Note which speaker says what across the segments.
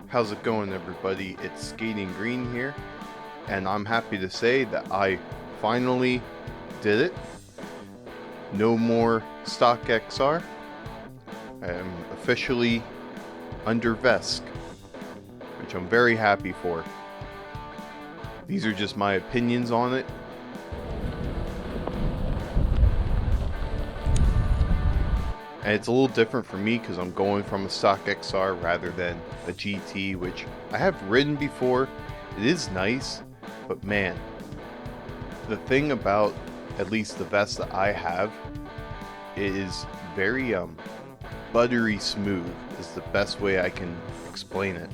Speaker 1: How's it going, everybody? It's Skating Green here, and I'm happy to say that I finally did it. No more stock XR. I am officially under Vesc, which I'm very happy for. These are just my opinions on it. And it's a little different for me because I'm going from a stock XR rather than a GT, which I have ridden before. It is nice, but man, the thing about at least the vest that I have, it is very buttery smooth is the best way I can explain it.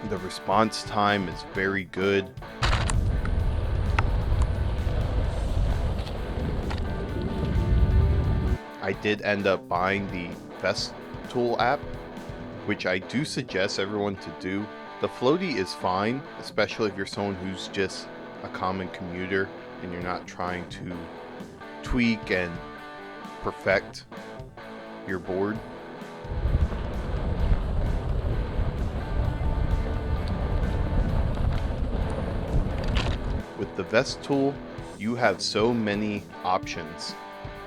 Speaker 1: The response time is very good. I did end up buying the Vest Tool app, which I do suggest everyone to do. The floaty is fine, especially if you're someone who's just a common commuter and you're not trying to tweak and perfect your board. With the Vest Tool, you have so many options,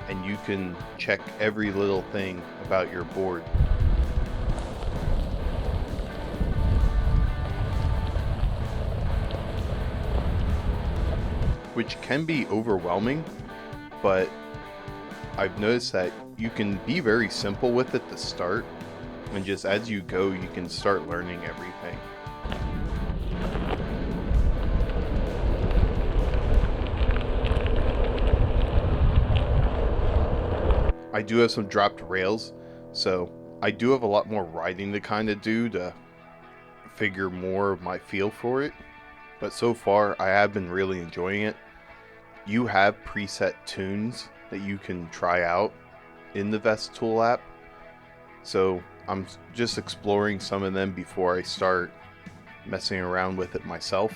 Speaker 1: and you can check every little thing about your board. Which can be overwhelming, but I've noticed that you can be very simple with it to start, and just as you go, you can start learning everything. I do have some dropped rails, so I do have a lot more riding to kind of do to figure more of my feel for it. But so far, I have been really enjoying it. You have preset tunes that you can try out in the Vest Tool app. So I'm just exploring some of them before I start messing around with it myself.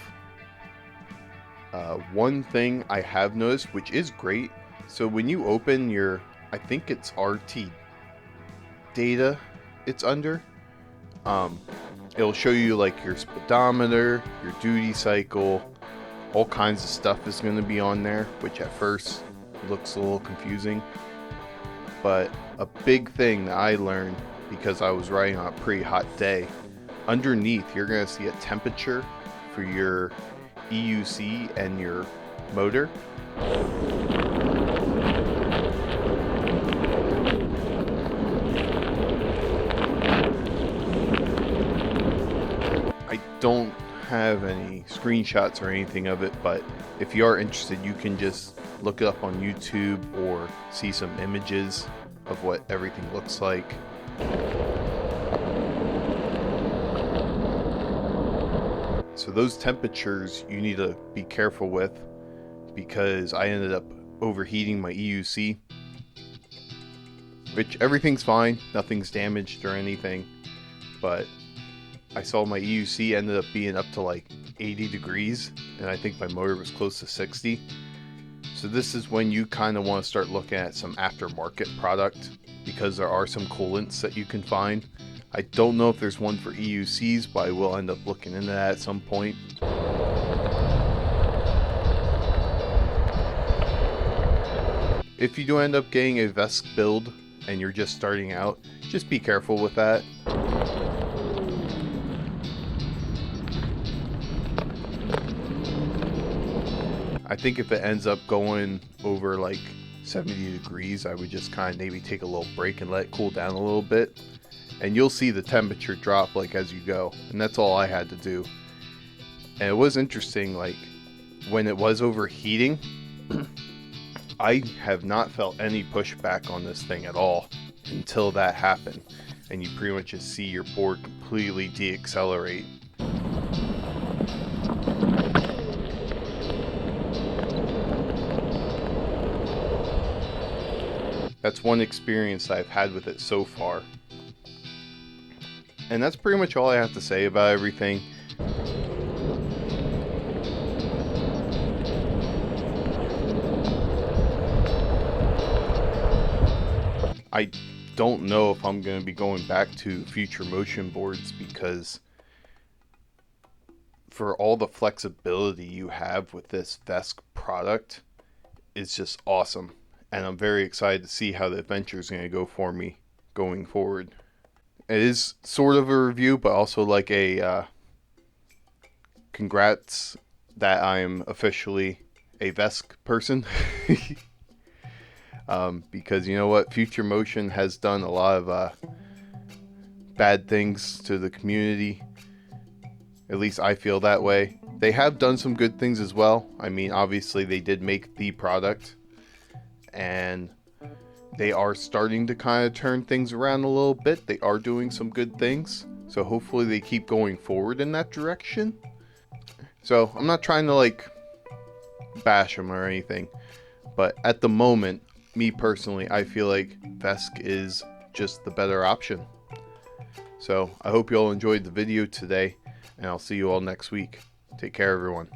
Speaker 1: One thing I have noticed, which is great, so when you open your, I think it's RT data it's under, it'll show you like your speedometer, your duty cycle, all kinds of stuff is going to be on there, which at first looks a little confusing. But a big thing that I learned, because I was riding on a pretty hot day, underneath you're going to see a temperature for your EUC and your motor. I don't have any screenshots or anything of it, but if you are interested, you can just look it up on YouTube or see some images of what everything looks like. So those temperatures you need to be careful with, because I ended up overheating my EUC, which everything's fine, nothing's damaged or anything, but I saw my EUC ended up being up to like 80 degrees, and I think my motor was close to 60. So this is when you kind of want to start looking at some aftermarket product, because there are some coolants that you can find. I don't know if there's one for EUCs, but I will end up looking into that at some point. If you do end up getting a Vesc build and you're just starting out, just be careful with that. I think if it ends up going over like 70 degrees, I would just kind of maybe take a little break and let it cool down a little bit. And you'll see the temperature drop like as you go. And that's all I had to do. And it was interesting, like when it was overheating, I have not felt any pushback on this thing at all until that happened. And you pretty much just see your board completely deaccelerate. That's one experience I've had with it so far. And that's pretty much all I have to say about everything. I don't know if I'm going to be going back to future motion boards, because for all the flexibility you have with this Vesc product, it's just awesome. And I'm very excited to see how the adventure is going to go for me going forward. It is sort of a review, but also like a congrats that I'm officially a Vesc person. Because you know what, Future Motion has done a lot of bad things to the community. At least I feel that way. They have done some good things as well. I mean, obviously they did make the product, and they are starting to kind of turn things around a little bit. They are doing some good things, so hopefully they keep going forward in that direction. So I'm not trying to like bash them or anything, but at the moment, me personally, I feel like Vesc is just the better option. So I hope you all enjoyed the video today, and I'll see you all next week. Take care, everyone.